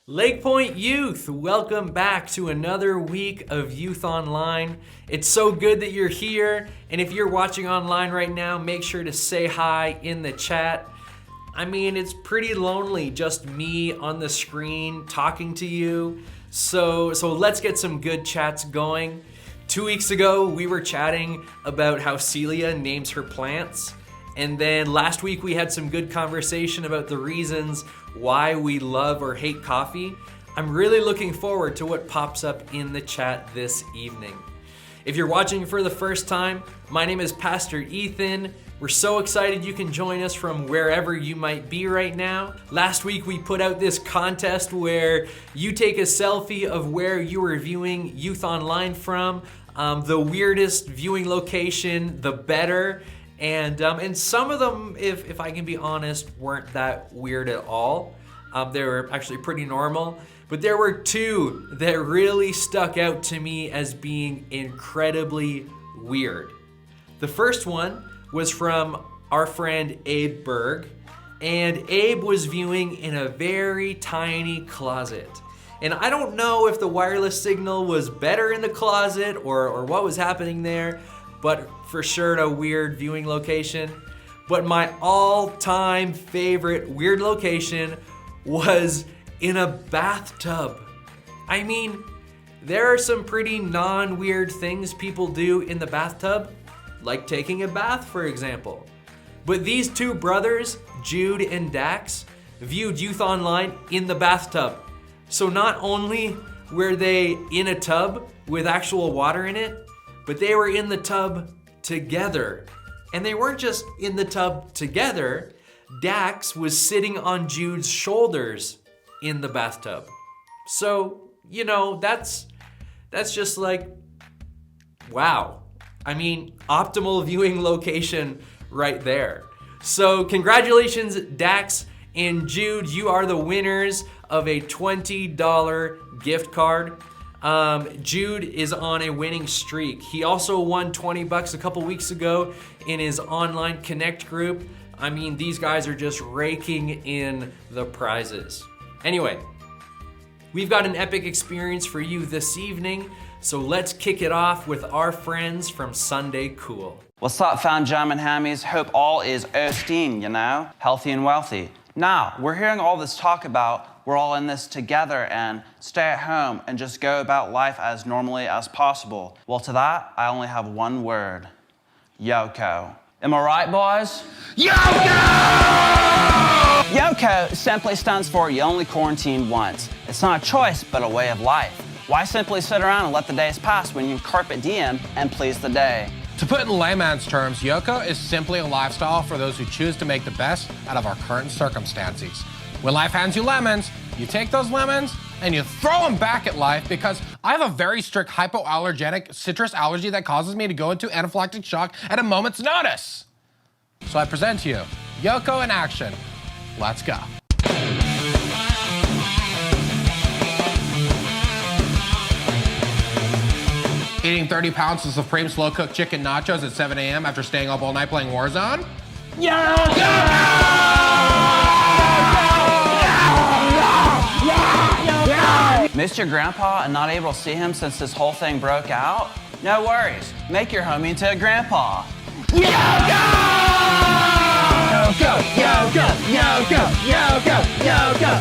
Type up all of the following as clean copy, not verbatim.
LakePoint Youth, welcome back to another week of Youth Online. It's so good that you're here, and if you're watching online right now, make sure to say hi in the chat. I mean, it's pretty lonely, just me on the screen talking to you. So let's get some good chats going. 2 weeks ago, we were chatting about how Celia names her plants. And then last week we had some good conversation about the reasons why we love or hate coffee. I'm really looking forward to what pops up in the chat this evening. If you're watching for the first time, my name is Pastor Ethan. We're so excited you can join us from wherever you might be right now. Last week we put out this contest where you take a selfie of where you were viewing Youth Online from. The weirdest viewing location, the better. And some of them, if I can be honest, weren't that weird at all. They were actually pretty normal. But there were two that really stuck out to me as being incredibly weird. The first one was from our friend Abe Berg. And Abe was viewing in a very tiny closet. And I don't know if the wireless signal was better in the closet or what was happening there, but for sure a weird viewing location. But my all-time favorite weird location was in a bathtub. I mean, there are some pretty non-weird things people do in the bathtub, like taking a bath, for example. But these two brothers, Jude and Dax, viewed Youth Online in the bathtub. So not only were they in a tub with actual water in it, but they were in the tub together. And they weren't just in the tub together. Dax was sitting on Jude's shoulders in the bathtub. So, you know, that's just like, wow. I mean, optimal viewing location right there. So congratulations, Dax and Jude. You are the winners of a $20 gift card. Jude is on a winning streak. He also won $20 a couple weeks ago in his online Connect group. I mean, these guys are just raking in the prizes. Anyway, we've got an epic experience for you this evening, so let's kick it off with our friends from Sunday Cool. What's up, fam jam and hammies? Hope all is Erstein, you know? Healthy and wealthy. Now, we're hearing all this talk about we're all in this together and stay at home and just go about life as normally as possible. Well, to that, I only have one word. YOKO. Am I right, boys? YOKO! YOKO simply stands for you only quarantine once. It's not a choice, but a way of life. Why simply sit around and let the days pass when you can carpe diem and please the day? To put in layman's terms, YOKO is simply a lifestyle for those who choose to make the best out of our current circumstances. When life hands you lemons, you take those lemons and you throw them back at life, because I have a very strict hypoallergenic citrus allergy that causes me to go into anaphylactic shock at a moment's notice. So I present to you YOKO in action. Let's go. Eating 30 pounds of Supreme slow-cooked chicken nachos at 7 a.m. after staying up all night playing Warzone? Missed your grandpa and not able to see him since this whole thing broke out? No worries. Make your homie into a grandpa. YOKO! YOKO! YOKO! YOKO! YOKO!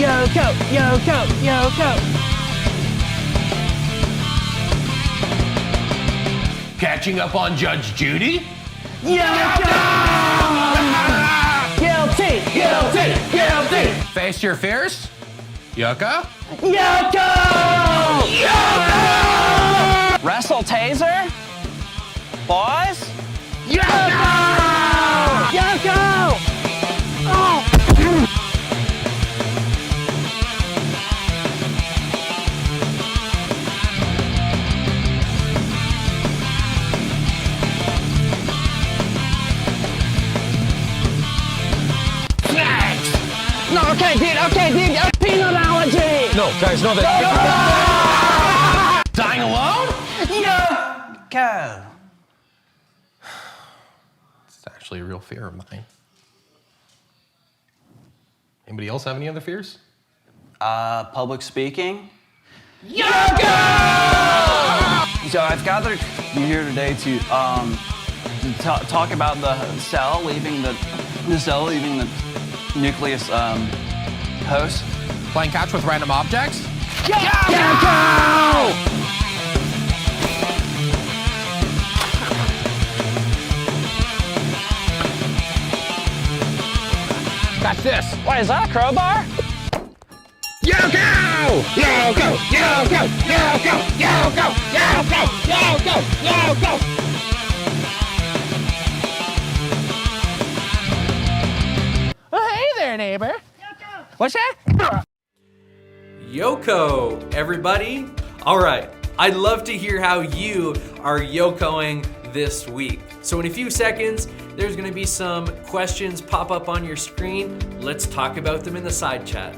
YOKO! YOKO! YOKO! Catching up on Judge Judy? YOKO! Guilty! Guilty! Guilty! Face your fears? YOKO? YOKO! YOKO! Wrestle taser? Boys? YOKO! YOKO! Oh! No, okay, dude, peanut allergy! No, guys, no, that. Dying alone? Yeah! Go. It's actually a real fear of mine. Anybody else have any other fears? Public speaking. Yoko! So I've gathered you here today to talk about the cell leaving the nucleus host. Playing catch with random objects? Go! Catch this. Wait, is that a crowbar? Yoko! Yoko! Yoko! Yoko! Yoko! Yoko! Yoko! Yoko! Oh, hey there, neighbor. What's that? Yoko, everybody. All right, I'd love to hear how you are yokoing this week. So in a few seconds, there's gonna be some questions pop up on your screen. Let's talk about them in the side chat.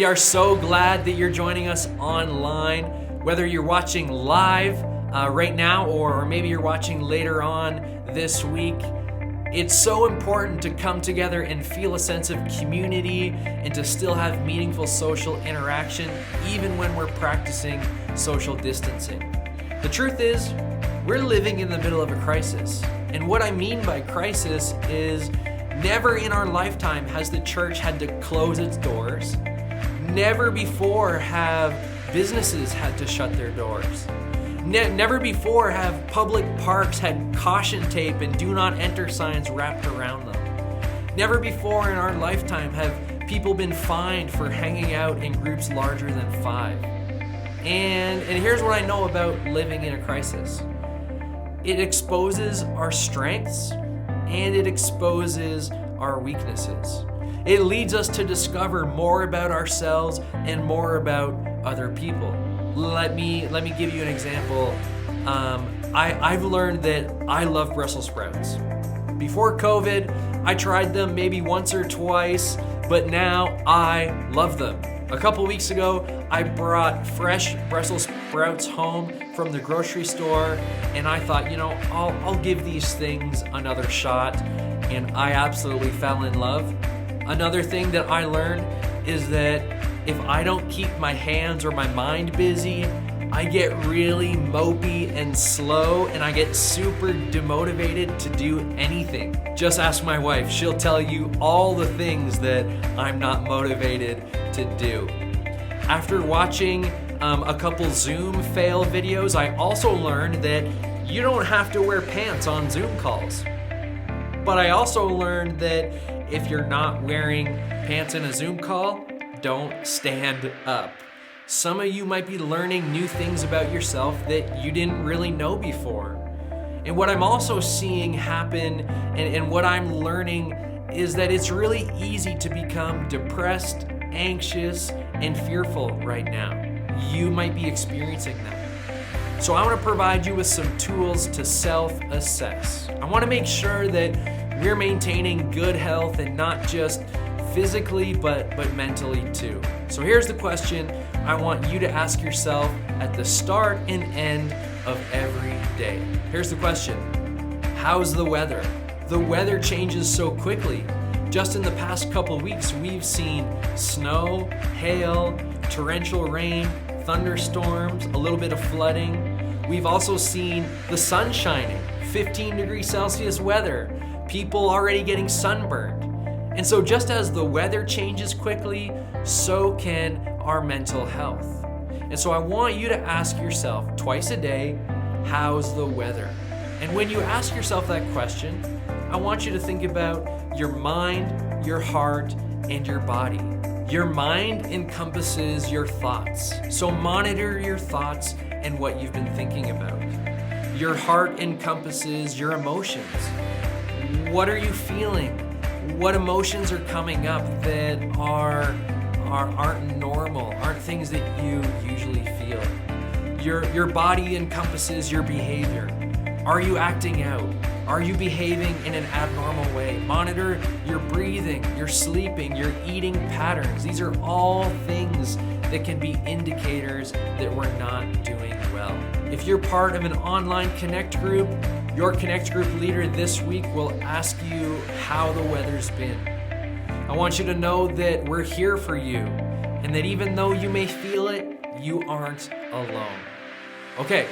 are so glad that you're joining us online, whether you're watching live right now or maybe you're watching later on this week. It's so important to come together and feel a sense of community and to still have meaningful social interaction, even when we're practicing social distancing. The truth is, we're living in the middle of a crisis. And what I mean by crisis is never in our lifetime has the church had to close its doors. Never before have businesses had to shut their doors. Never before have public parks had caution tape and do not enter signs wrapped around them. Never before in our lifetime have people been fined for hanging out in groups larger than 5. And here's what I know about living in a crisis. It exposes our strengths and it exposes our weaknesses. It leads us to discover more about ourselves and more about other people. Let me give you an example. I've learned that I love Brussels sprouts. Before COVID, I tried them maybe once or twice, but now I love them. A couple weeks ago, I brought fresh Brussels sprouts home from the grocery store, and I thought, I'll give these things another shot, and I absolutely fell in love. Another thing that I learned is that if I don't keep my hands or my mind busy, I get really mopey and slow and I get super demotivated to do anything. Just ask my wife, she'll tell you all the things that I'm not motivated to do. After watching a couple Zoom fail videos, I also learned that you don't have to wear pants on Zoom calls. But I also learned that if you're not wearing pants in a Zoom call, don't stand up. Some of you might be learning new things about yourself that you didn't really know before. And what I'm also seeing happen and what I'm learning is that it's really easy to become depressed, anxious, and fearful right now. You might be experiencing that. So I want to provide you with some tools to self-assess. I want to make sure that we're maintaining good health and not just physically, but mentally too. So here's the question I want you to ask yourself at the start and end of every day. Here's the question. How's the weather? The weather changes so quickly. Just in the past couple weeks, we've seen snow, hail, torrential rain, thunderstorms, a little bit of flooding. We've also seen the sun shining, 15 degrees Celsius weather, people already getting sunburned. And so just as the weather changes quickly, so can our mental health. And so I want you to ask yourself twice a day, how's the weather? And when you ask yourself that question, I want you to think about your mind, your heart, and your body. Your mind encompasses your thoughts. So monitor your thoughts and what you've been thinking about. Your heart encompasses your emotions. What are you feeling? What emotions are coming up that aren't normal, aren't things that you usually feel? Your body encompasses your behavior. Are you acting out? Are you behaving in an abnormal way? Monitor your breathing, your sleeping, your eating patterns. These are all things that can be indicators that we're not doing well. If you're part of an online Connect group, your Connect group leader this week will ask you how the weather's been. I want you to know that we're here for you and that even though you may feel it, you aren't alone. Okay,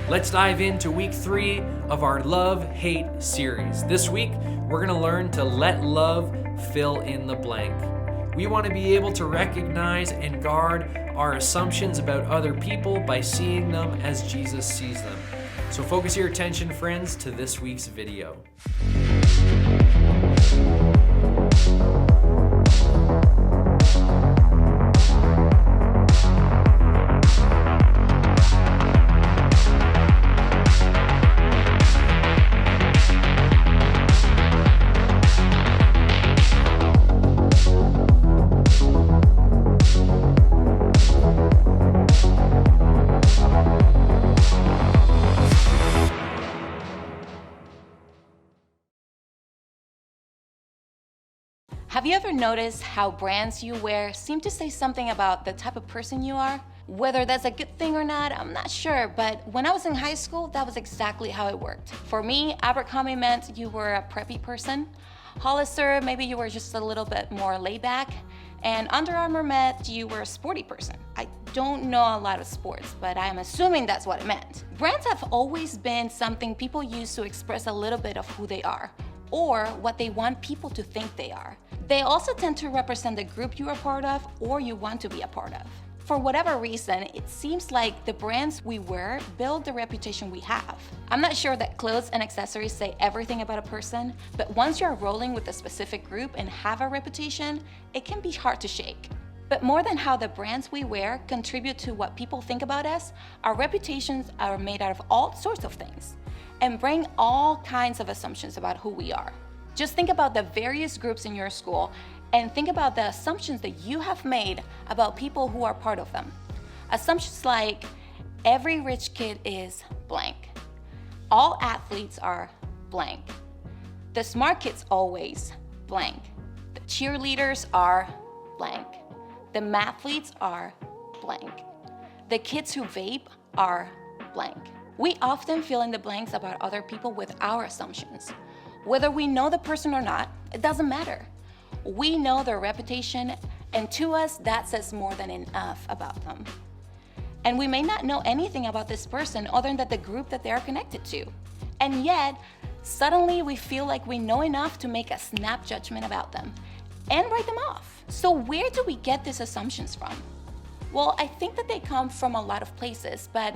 let's dive into week 3 of our Love-Hate series. This week, we're gonna learn to let love fill in the blank. We want to be able to recognize and guard our assumptions about other people by seeing them as Jesus sees them. So focus your attention, friends, to this week's video. Have you ever noticed how brands you wear seem to say something about the type of person you are? Whether that's a good thing or not, I'm not sure, but when I was in high school, that was exactly how it worked. For me, Abercrombie meant you were a preppy person. Hollister, maybe you were just a little bit more laid back. And Under Armour meant you were a sporty person. I don't know a lot of sports, but I am assuming that's what it meant. Brands have always been something people use to express a little bit of who they are, or what they want people to think they are. They also tend to represent the group you are part of or you want to be a part of. For whatever reason, it seems like the brands we wear build the reputation we have. I'm not sure that clothes and accessories say everything about a person, but once you're rolling with a specific group and have a reputation, it can be hard to shake. But more than how the brands we wear contribute to what people think about us, our reputations are made out of all sorts of things and bring all kinds of assumptions about who we are. Just think about the various groups in your school and think about the assumptions that you have made about people who are part of them. Assumptions like, every rich kid is blank. All athletes are blank. The smart kids always blank. The cheerleaders are blank. The mathletes are blank. The kids who vape are blank. We often fill in the blanks about other people with our assumptions. Whether we know the person or not, it doesn't matter. We know their reputation, and to us, that says more than enough about them. And we may not know anything about this person other than the group that they are connected to. And yet, suddenly we feel like we know enough to make a snap judgment about them and write them off. So where do we get these assumptions from? Well, I think that they come from a lot of places, but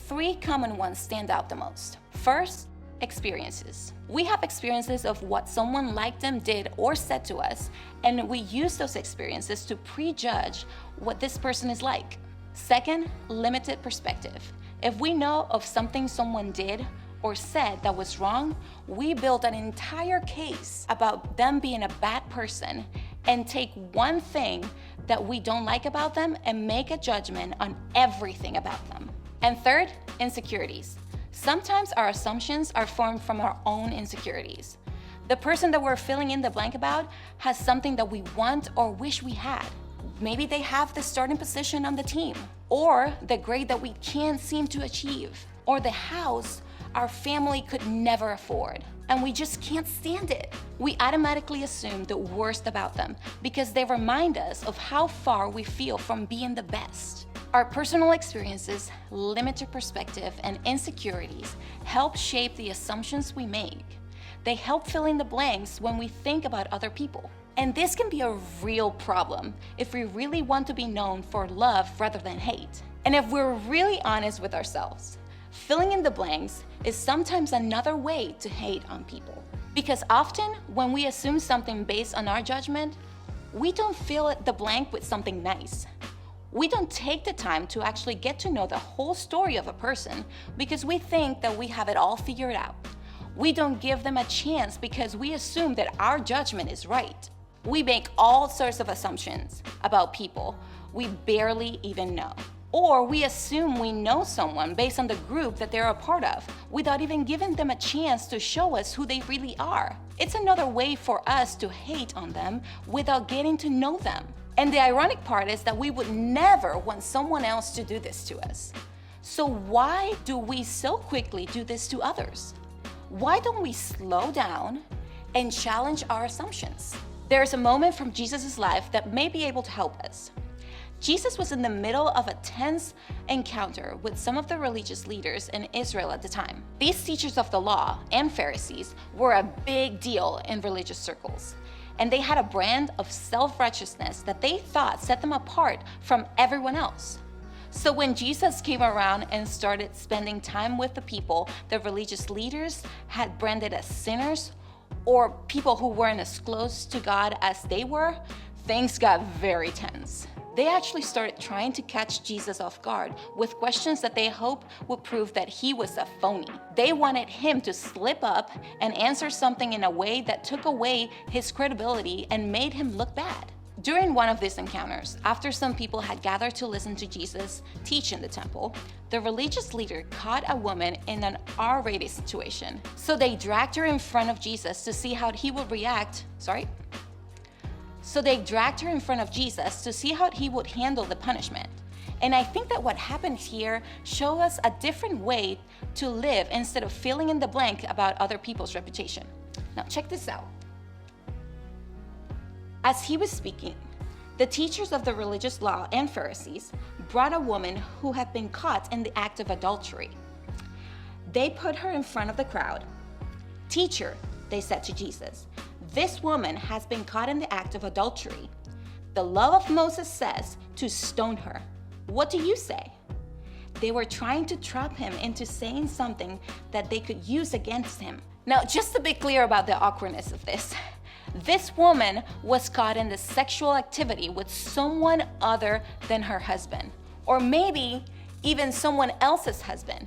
3 common ones stand out the most. First, experiences. We have experiences of what someone like them did or said to us, and we use those experiences to prejudge what this person is like. Second, limited perspective. If we know of something someone did or said that was wrong, we build an entire case about them being a bad person and take one thing that we don't like about them and make a judgment on everything about them. And third, insecurities. Sometimes our assumptions are formed from our own insecurities. The person that we're filling in the blank about has something that we want or wish we had. Maybe they have the starting position on the team, or the grade that we can't seem to achieve, or the house our family could never afford, and we just can't stand it. We automatically assume the worst about them because they remind us of how far we feel from being the best. Our personal experiences, limited perspective, and insecurities help shape the assumptions we make. They help fill in the blanks when we think about other people. And this can be a real problem if we really want to be known for love rather than hate. And if we're really honest with ourselves, filling in the blanks is sometimes another way to hate on people. Because often when we assume something based on our judgment, we don't fill the blank with something nice. We don't take the time to actually get to know the whole story of a person because we think that we have it all figured out. We don't give them a chance because we assume that our judgment is right. We make all sorts of assumptions about people we barely even know. Or we assume we know someone based on the group that they're a part of without even giving them a chance to show us who they really are. It's another way for us to hate on them without getting to know them. And the ironic part is that we would never want someone else to do this to us. So why do we so quickly do this to others? Why don't we slow down and challenge our assumptions? There's a moment from Jesus' life that may be able to help us. Jesus was in the middle of a tense encounter with some of the religious leaders in Israel at the time. These teachers of the law and Pharisees were a big deal in religious circles, and they had a brand of self-righteousness that they thought set them apart from everyone else. So when Jesus came around and started spending time with the people the religious leaders had branded as sinners, or people who weren't as close to God as they were, things got very tense. They actually started trying to catch Jesus off guard with questions that they hoped would prove that he was a phony. They wanted him to slip up and answer something in a way that took away his credibility and made him look bad. During one of these encounters, after some people had gathered to listen to Jesus teach in the temple, the religious leader caught a woman in an R-rated situation. So they dragged her in front of Jesus to see how he would react. So they dragged her in front of Jesus to see how he would handle the punishment. And I think that what happened here shows us a different way to live instead of filling in the blank about other people's reputation. Now check this out. As he was speaking, the teachers of the religious law and Pharisees brought a woman who had been caught in the act of adultery. They put her in front of the crowd. "Teacher," they said to Jesus, "this woman has been caught in the act of adultery. The law of Moses says to stone her. What do you say?" They were trying to trap him into saying something that they could use against him. Now, just to be clear about the awkwardness of this woman was caught in the sexual activity with someone other than her husband, or maybe even someone else's husband.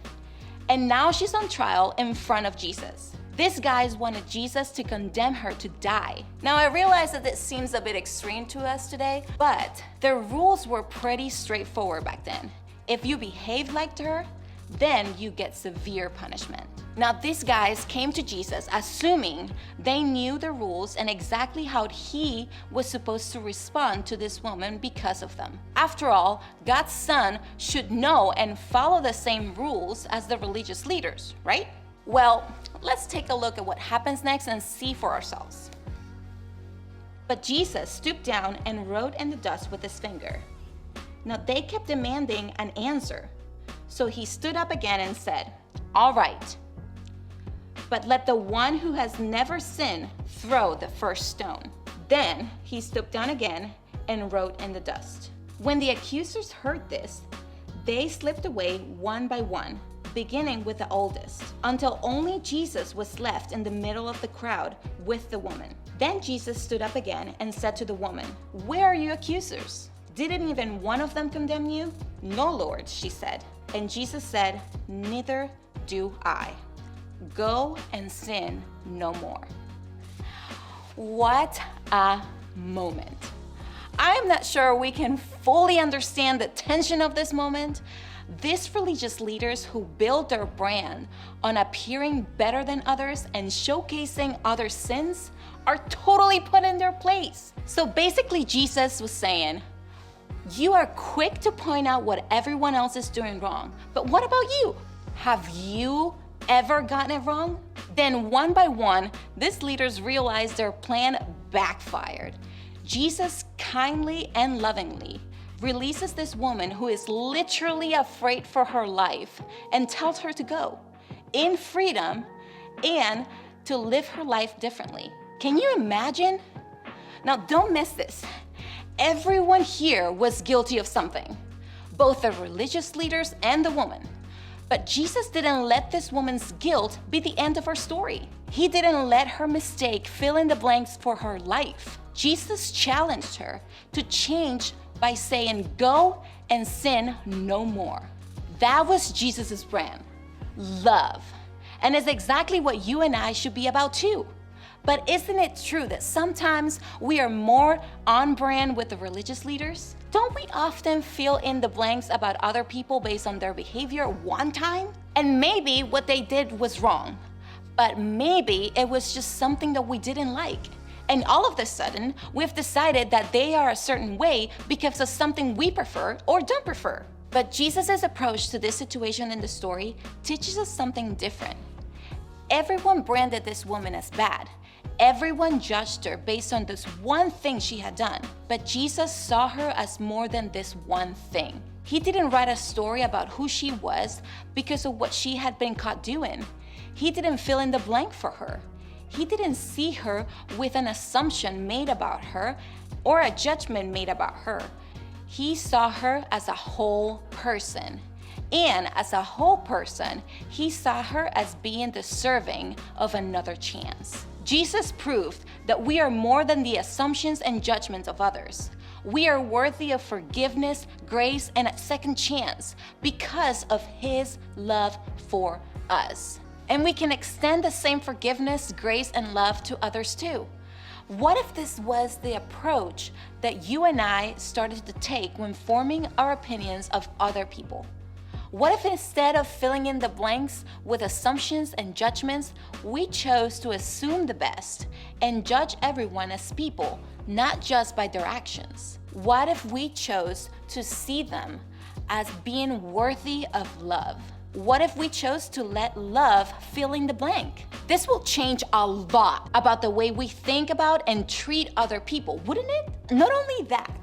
And now she's on trial in front of Jesus. These guys wanted Jesus to condemn her to die. Now, I realize that this seems a bit extreme to us today, but the rules were pretty straightforward back then. If you behaved like her, then you get severe punishment. Now, these guys came to Jesus assuming they knew the rules and exactly how he was supposed to respond to this woman because of them. After all, God's Son should know and follow the same rules as the religious leaders, right? Well, let's take a look at what happens next and see for ourselves. But Jesus stooped down and wrote in the dust with his finger. Now they kept demanding an answer. So he stood up again and said, "All right, but let the one who has never sinned throw the first stone." Then he stooped down again and wrote in the dust. When the accusers heard this, they slipped away one by one, beginning with the oldest, until only Jesus was left in the middle of the crowd with the woman. Then Jesus stood up again and said to the woman, "Where are your accusers? Didn't even one of them condemn you?" "No, Lord," she said. And Jesus said, "Neither do I. Go and sin no more." What a moment. I'm not sure we can fully understand the tension of this moment. These religious leaders who build their brand on appearing better than others and showcasing other sins are totally put in their place. So basically, Jesus was saying, you are quick to point out what everyone else is doing wrong, but what about you? Have you ever gotten it wrong? Then one by one, these leaders realized their plan backfired. Jesus kindly and lovingly releases this woman who is literally afraid for her life and tells her to go in freedom and to live her life differently. Can you imagine? Now, don't miss this. Everyone here was guilty of something, both the religious leaders and the woman. But Jesus didn't let this woman's guilt be the end of her story. He didn't let her mistake fill in the blanks for her life. Jesus challenged her to change by saying, "Go and sin no more." That was Jesus' brand, love. And it's exactly what you and I should be about too. But isn't it true that sometimes we are more on brand with the religious leaders? Don't we often fill in the blanks about other people based on their behavior one time? And maybe what they did was wrong, but maybe it was just something that we didn't like. And all of a sudden, we've decided that they are a certain way because of something we prefer or don't prefer. But Jesus' approach to this situation in the story teaches us something different. Everyone branded this woman as bad. Everyone judged her based on this one thing she had done. But Jesus saw her as more than this one thing. He didn't write a story about who she was because of what she had been caught doing. He didn't fill in the blank for her. He didn't see her with an assumption made about her or a judgment made about her. He saw her as a whole person. And as a whole person, he saw her as being deserving of another chance. Jesus proved that we are more than the assumptions and judgments of others. We are worthy of forgiveness, grace, and a second chance because of his love for us. And we can extend the same forgiveness, grace, and love to others too. What if this was the approach that you and I started to take when forming our opinions of other people? What if instead of filling in the blanks with assumptions and judgments, we chose to assume the best and judge everyone as people, not just by their actions? What if we chose to see them as being worthy of love? What if we chose to let love fill in the blank? This will change a lot about the way we think about and treat other people, wouldn't it? Not only that,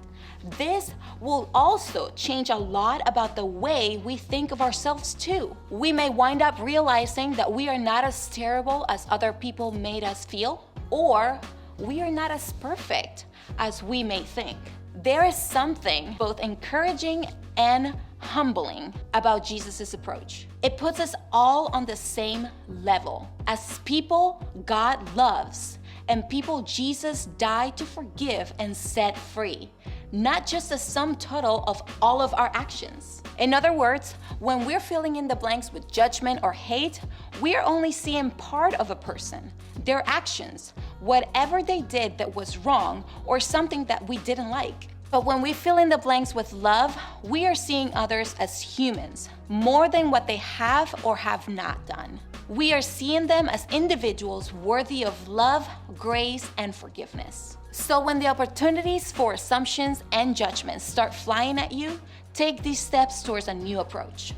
this will also change a lot about the way we think of ourselves too. We may wind up realizing that we are not as terrible as other people made us feel, or we are not as perfect as we may think. There is something both encouraging and humbling about Jesus' approach. It puts us all on the same level as people God loves and people Jesus died to forgive and set free, not just a sum total of all of our actions. In other words, when we're filling in the blanks with judgment or hate, we're only seeing part of a person, their actions, whatever they did that was wrong or something that we didn't like. But when we fill in the blanks with love, we are seeing others as humans, more than what they have or have not done. We are seeing them as individuals worthy of love, grace, and forgiveness. So when the opportunities for assumptions and judgments start flying at you, take these steps towards a new approach.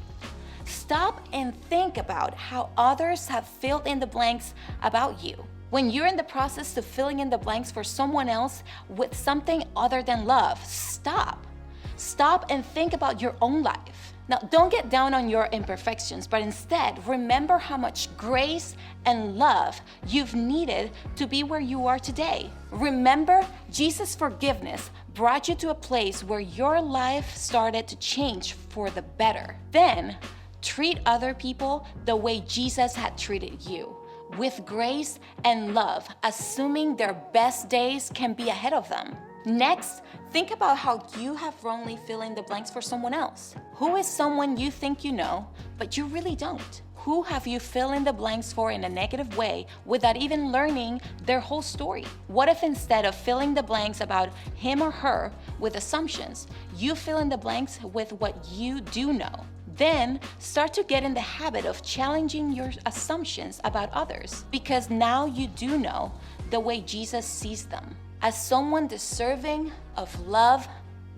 Stop and think about how others have filled in the blanks about you. When you're in the process of filling in the blanks for someone else with something other than love, stop. Stop and think about your own life. Now, don't get down on your imperfections, but instead remember how much grace and love you've needed to be where you are today. Remember, Jesus' forgiveness brought you to a place where your life started to change for the better. Then, treat other people the way Jesus had treated you, with grace and love, assuming their best days can be ahead of them. Next, think about how you have wrongly filled in the blanks for someone else. Who is someone you think you know, but you really don't? Who have you filled in the blanks for in a negative way without even learning their whole story? What if instead of filling the blanks about him or her with assumptions, you fill in the blanks with what you do know? Then start to get in the habit of challenging your assumptions about others, because now you do know the way Jesus sees them, as someone deserving of love,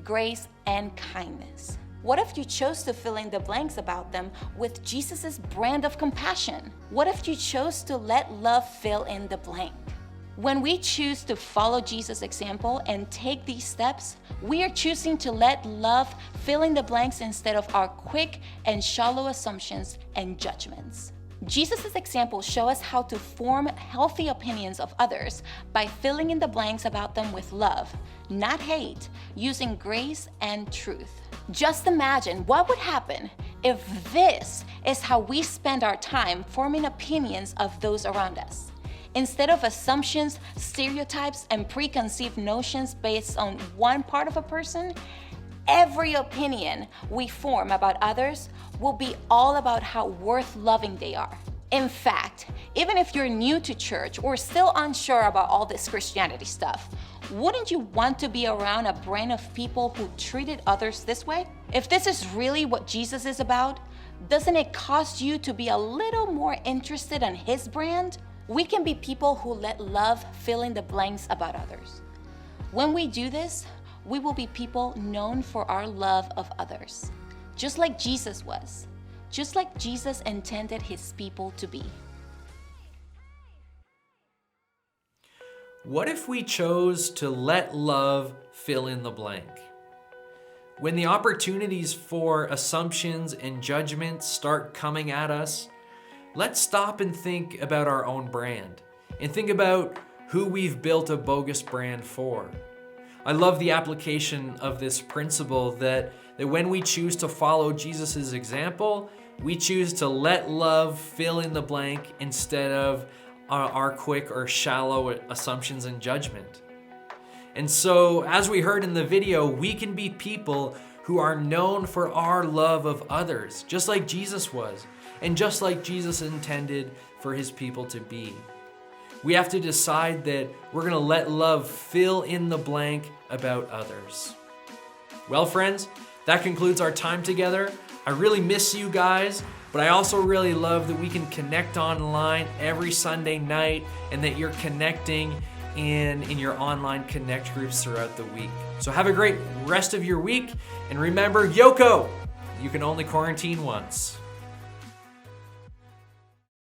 grace, and kindness. What if you chose to fill in the blanks about them with Jesus' brand of compassion? What if you chose to let love fill in the blank? When we choose to follow Jesus' example and take these steps, we are choosing to let love fill in the blanks instead of our quick and shallow assumptions and judgments. Jesus' example shows us how to form healthy opinions of others by filling in the blanks about them with love, not hate, using grace and truth. Just imagine what would happen if this is how we spend our time forming opinions of those around us. Instead of assumptions, stereotypes, and preconceived notions based on one part of a person, every opinion we form about others will be all about how worth loving they are. In fact, even if you're new to church or still unsure about all this Christianity stuff, wouldn't you want to be around a brand of people who treated others this way? If this is really what Jesus is about, doesn't it cause you to be a little more interested in his brand? We can be people who let love fill in the blanks about others. When we do this, we will be people known for our love of others, just like Jesus was, just like Jesus intended his people to be. What if we chose to let love fill in the blank? When the opportunities for assumptions and judgments start coming at us, let's stop and think about our own brand and think about who we've built a bogus brand for. I love the application of this principle that when we choose to follow Jesus' example, we choose to let love fill in the blank instead of our quick or shallow assumptions and judgment. And so, as we heard in the video, we can be people who are known for our love of others, just like Jesus was, and just like Jesus intended for his people to be. We have to decide that we're going to let love fill in the blank about others. Well, friends, that concludes our time together. I really miss you guys, but I also really love that we can connect online every Sunday night and that you're connecting in your online connect groups throughout the week. So have a great rest of your week, and remember, Yoko, you can only quarantine once.